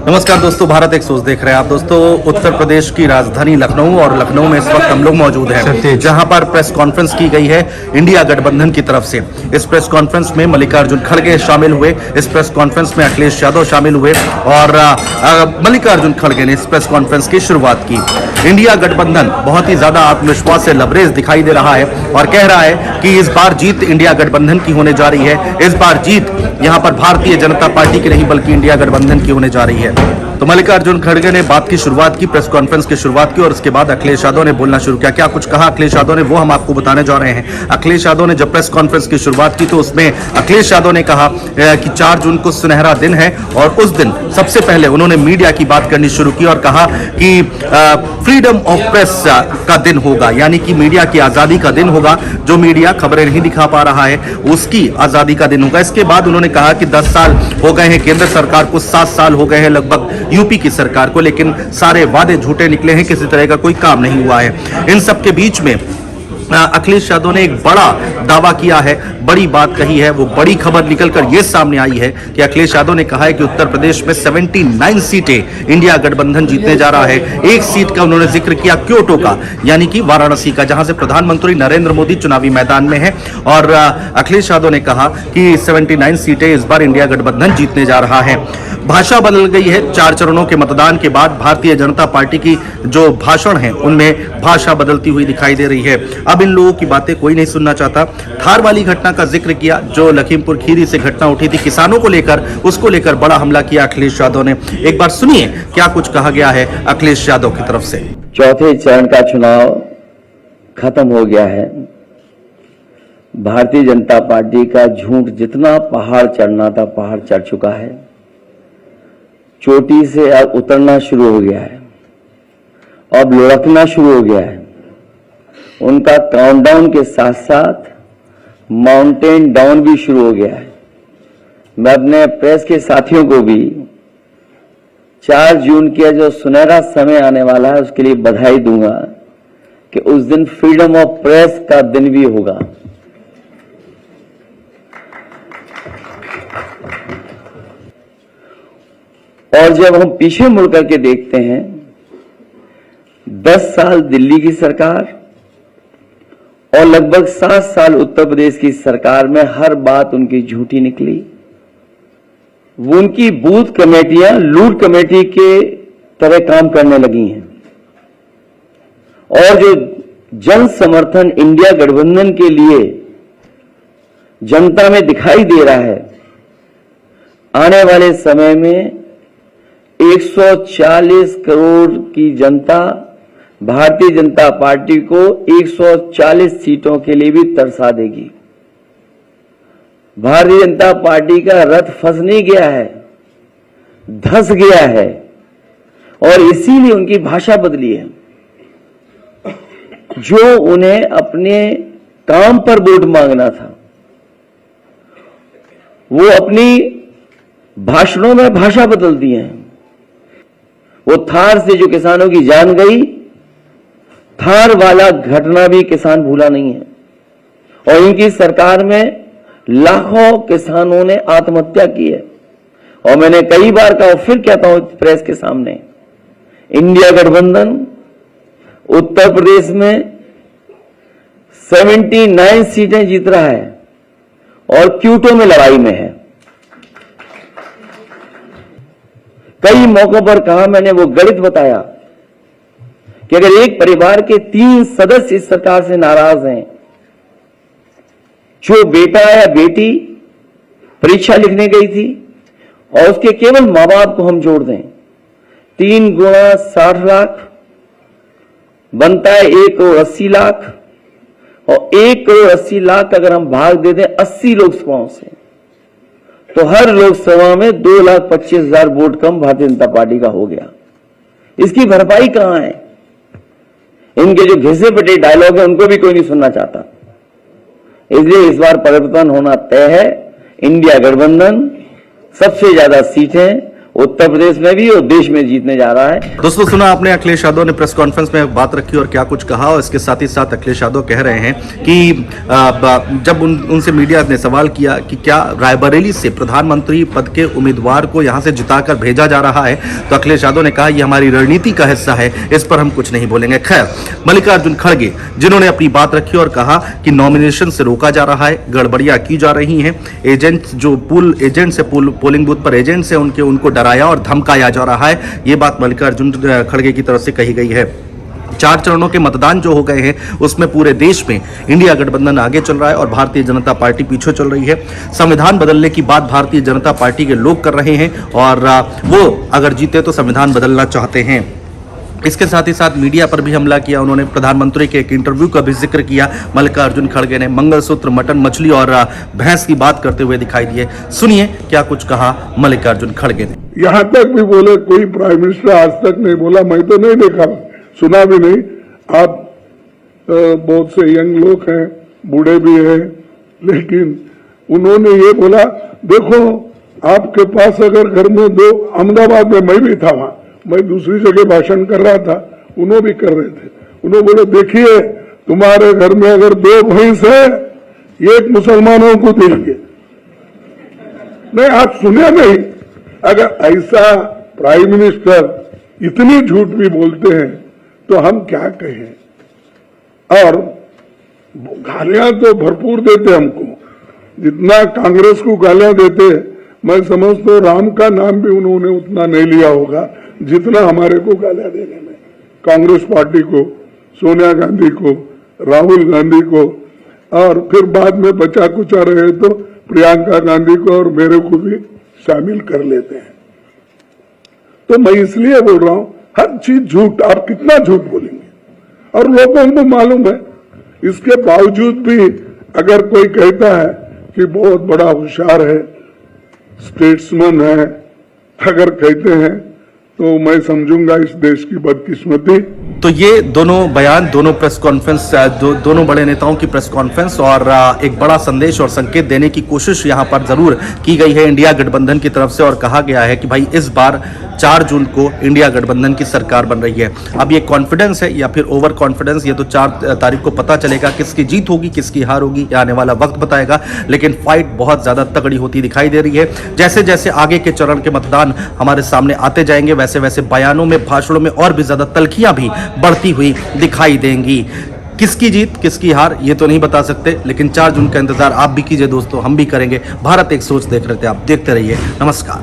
नमस्कार दोस्तों, भारत एक सोच देख रहे हैं आप। दोस्तों, उत्तर प्रदेश की राजधानी लखनऊ और लखनऊ में इस वक्त हम लोग मौजूद हैं, जहां पर प्रेस कॉन्फ्रेंस की गई है इंडिया गठबंधन की तरफ से। इस प्रेस कॉन्फ्रेंस में मल्लिकार्जुन खड़गे शामिल हुए, इस प्रेस कॉन्फ्रेंस में अखिलेश यादव शामिल हुए और मल्लिकार्जुन खड़गे ने इस प्रेस कॉन्फ्रेंस की शुरुआत की। इंडिया गठबंधन बहुत ही ज्यादा आत्मविश्वास से लबरेज दिखाई दे रहा है और कह रहा है कि इस बार जीत इंडिया गठबंधन की होने जा रही है। इस बार जीत यहां पर भारतीय जनता पार्टी की नहीं बल्कि इंडिया गठबंधन की होने जा रही है। तो मल्लिकार्जुन खड़गे ने बात की शुरुआत की, प्रेस कॉन्फ्रेंस की शुरुआत की और उसके बाद अखिलेश यादव ने बोलना शुरू किया। क्या कुछ कहा अखिलेश यादव ने, वो हम आपको बताने जा रहे हैं। अखिलेश यादव ने जब प्रेस कॉन्फ्रेंस की शुरुआत की तो उसमें अखिलेश यादव ने कहा कि 4 जून को सुनहरा दिन है और उस दिन सबसे पहले उन्होंने मीडिया की बात करनी शुरू की और कहा कि फ्रीडम ऑफ प्रेस का दिन होगा, यानी कि मीडिया की आजादी का दिन होगा। जो मीडिया खबरें नहीं दिखा पा रहा है उसकी आजादी का दिन होगा। इसके बाद उन्होंने कहा कि 10 साल हो गए हैं केंद्र सरकार को, 7 साल हो गए हैं लगभग यूपी की सरकार को, लेकिन सारे वादे झूठे निकले हैं, किसी तरह का कोई काम नहीं हुआ है। इन सब के बीच में अखिलेश यादव ने एक बड़ा दावा किया है, बड़ी बात कही है। वो बड़ी खबर निकलकर यह सामने आई है कि अखिलेश यादव ने कहा है कि उत्तर प्रदेश में 79 सीटें इंडिया गठबंधन जीतने जा रहा है। एक सीट का उन्होंने जिक्र किया क्योटो का, यानी कि वाराणसी का, जहां से प्रधानमंत्री नरेंद्र मोदी चुनावी मैदान में है। और अखिलेश यादव ने कहा कि 79 सीटें इस बार इंडिया गठबंधन जीतने जा रहा है। भाषा बदल गई है 4 चरणों के मतदान के बाद। भारतीय जनता पार्टी की जो भाषण है उनमें भाषा बदलती हुई दिखाई दे रही है। अब इन लोगों की बातें कोई नहीं सुनना चाहता। थार वाली घटना का जिक्र किया, जो लखीमपुर खीरी से घटना उठी थी किसानों को लेकर, उसको लेकर बड़ा हमला किया अखिलेश यादव ने। एक बार सुनिए क्या कुछ कहा गया है अखिलेश यादव की तरफ से। चौथे चरण का चुनाव खत्म हो गया है। भारतीय जनता पार्टी का झूठ जितना पहाड़ चढ़ना था पहाड़ चढ़ चुका है, चोटी से अब उतरना शुरू हो गया है, अब लुढ़कना शुरू हो गया है। उनका काउंटडाउन के साथ साथ माउंटेन डाउन भी शुरू हो गया है। मैं अपने प्रेस के साथियों को भी 4 जून के जो सुनहरा समय आने वाला है उसके लिए बधाई दूंगा कि उस दिन फ्रीडम ऑफ प्रेस का दिन भी होगा। और जब हम पीछे मुड़ करके देखते हैं, 10 साल दिल्ली की सरकार और लगभग 7 साल उत्तर प्रदेश की सरकार में हर बात उनकी झूठी निकली। वो उनकी बूथ कमेटियां लूट कमेटी के तरह काम करने लगी हैं और जो जन समर्थन इंडिया गठबंधन के लिए जनता में दिखाई दे रहा है, आने वाले समय में 140 करोड़ की जनता भारतीय जनता पार्टी को 140 सीटों के लिए भी तरसा देगी। भारतीय जनता पार्टी का रथ फंस नहीं गया है, धंस गया है और इसीलिए उनकी भाषा बदली है। जो उन्हें अपने काम पर वोट मांगना था, वो अपनी भाषणों में भाषा बदल दी है। वो थार से जो किसानों की जान गई, थार वाला घटना भी किसान भूला नहीं है और इनकी सरकार में लाखों किसानों ने आत्महत्या की है। और मैंने कई बार कहा, फिर कहता हूं प्रेस के सामने, इंडिया गठबंधन उत्तर प्रदेश में 79 सीटें जीत रहा है और क्यूटो में लड़ाई में है। कई मौकों पर कहा मैंने, वो गणित बताया कि अगर एक परिवार के 3 सदस्य इस सरकार से नाराज हैं, जो बेटा या बेटी परीक्षा लिखने गई थी और उसके केवल मां बाप को हम जोड़ दें, 3 गुणा 60 लाख बनता है 1 करोड़ 80 लाख और 1 करोड़ 80 लाख अगर हम भाग दे दें 80 लोकसभाओं से, तो हर लोकसभा में 2,25,000 वोट कम भारतीय जनता पार्टी का हो गया। इसकी भरपाई कहां है? इनके जो घिसे पिटे डायलॉग है उनको भी कोई नहीं सुनना चाहता। इसलिए इस बार परिवर्तन होना तय है। इंडिया गठबंधन सबसे ज्यादा सीटें उत्तर प्रदेश में भी और देश में जीतने जा रहा है। दोस्तों, सुना आपने अखिलेश यादव ने प्रेस कॉन्फ्रेंस में बात रखी और क्या कुछ कहा। और इसके साथ ही साथ अखिलेश यादव कह रहे हैं कि जब उनसे मीडिया ने सवाल किया कि क्या रायबरेली से प्रधानमंत्री पद के उम्मीदवार को यहां से जिताकर भेजा जा रहा है, तो अखिलेश यादव ने कहा, यह हमारी रणनीति का हिस्सा है, इस पर हम कुछ नहीं बोलेंगे। खैर, मल्लिकार्जुन खड़गे जिन्होंने अपनी बात रखी और कहा कि नॉमिनेशन से रोका जा रहा है, गड़बड़ियां की जा रही हैं, एजेंट जो एजेंट से पोलिंग बूथ पर एजेंट से उनको डराया और धमकाया जा रहा है। ये बात मल्लिकार्जुन खड़गे की तरफ से कही गई है। 4 चरणों के मतदान जो हो गए हैं उसमें पूरे देश में इंडिया गठबंधन आगे चल रहा है और भारतीय जनता पार्टी पीछे चल रही है। संविधान बदलने की बात भारतीय जनता पार्टी के लोग कर रहे हैं और वो अगर जीते तो संविधान बदलना चाहते हैं। इसके साथ ही साथ मीडिया पर भी हमला किया उन्होंने। प्रधानमंत्री के एक इंटरव्यू का भी जिक्र किया मल्लिकार्जुन खड़गे ने। मंगलसूत्र, मटन, मछली और भैंस की बात करते हुए दिखाई दिए। सुनिए क्या कुछ कहा मल्लिकार्जुन खड़गे ने। यहाँ तक भी बोले कोई प्राइम मिनिस्टर आज तक नहीं बोला, मैं तो नहीं देखा, सुना भी नहीं। आप बहुत से यंग लोग हैं, बूढ़े भी हैं, लेकिन उन्होंने ये बोला, देखो आपके पास अगर घर में 2, अहमदाबाद में मैं भी था, वहां मैं दूसरी जगह भाषण कर रहा था, उन्होंने भी कर रहे थे। उन्होंने बोले, देखिए तुम्हारे घर में अगर 2 भैंस है, एक मुसलमानों को देंगे। नहीं, आप सुने नहीं। अगर ऐसा प्राइम मिनिस्टर इतनी झूठ भी बोलते हैं तो हम क्या कहें। और गालियां तो भरपूर देते हमको, जितना कांग्रेस को गालियां देते, मैं समझता हूं राम का नाम भी उन्होंने उतना नहीं लिया होगा जितना हमारे को गालियां देने में। कांग्रेस पार्टी को, सोनिया गांधी को, राहुल गांधी को, और फिर बाद में बचा कुचा रहे तो प्रियंका गांधी को और मेरे को भी शामिल कर लेते हैं। तो मैं इसलिए बोल रहा हूं, हर चीज झूठ, आप कितना झूठ बोलेंगे। और लोगों को मालूम है, इसके बावजूद भी अगर कोई कहता है कि बहुत बड़ा होशियार है, स्टेट्समैन है, अगर कहते हैं तो मैं समझूंगा इस देश की बदकिस्मती। तो ये दोनों बयान, दोनों प्रेस कॉन्फ्रेंस, दोनों बड़े नेताओं की प्रेस कॉन्फ्रेंस और एक बड़ा संदेश और संकेत देने की कोशिश यहां पर जरूर की गई है इंडिया गठबंधन की तरफ से। और कहा गया है कि भाई इस बार 4 जून को इंडिया गठबंधन की सरकार बन रही है। अब ये कॉन्फिडेंस है या फिर ओवर कॉन्फिडेंस, ये तो 4 तारीख को पता चलेगा। किसकी जीत होगी, किसकी हार होगी, ये आने वाला वक्त बताएगा। लेकिन फाइट बहुत ज्यादा तगड़ी होती दिखाई दे रही है। जैसे जैसे आगे के चरण के मतदान हमारे सामने आते जाएंगे, वैसे वैसे बयानों में, भाषणों में और भी ज्यादा तल्खियां भी बढ़ती हुई दिखाई देंगी। किसकी जीत, किसकी हार, ये तो नहीं बता सकते, लेकिन 4 जून का इंतजार आप भी कीजिए दोस्तों, हम भी करेंगे। भारत एक सोच देख रहे थे आप, देखते रहिए। नमस्कार।